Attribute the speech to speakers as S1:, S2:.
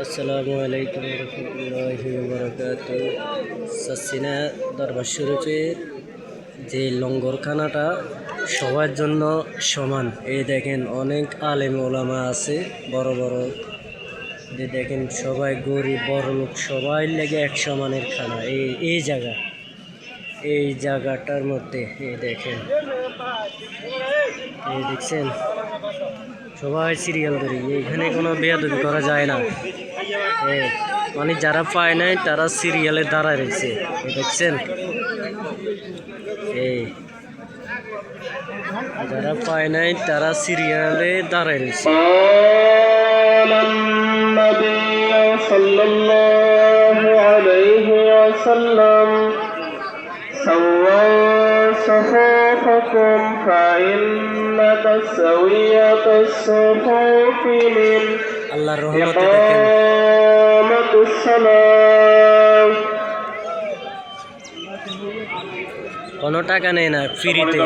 S1: আসসালামু আলাইকুম রহমতুল্লাহি ওয়া বারাকাতুহু। সাসিনা দরবার শরীফের যে লঙ্গরখানাটা সবার জন্য সমান। এই দেখেন অনেক আলেম ওলামা আছে, বড় বড়। যে দেখেন সবাই গরিব বড় লোক সবাই লেগে এক সমানের খানা। এই জায়গাটার মধ্যে এই দেখেন, এই দেখছেন সবাই সিরিয়াল ধরি। এইখানে কোনো বেয়াদবি করা যায় না। মানে যারা পায় নাই তারা সিরিয়ালে দাঁড়ায় রয়েছে, দেখছেন। যারা পায় নাই তারা সিরিয়ালে দাঁড়ায় রয়েছে।
S2: صفوفكم فإن تسوية الصفوف من إقامة الصلاة।
S1: কোনো টাকা নেই না, ফ্রিতে।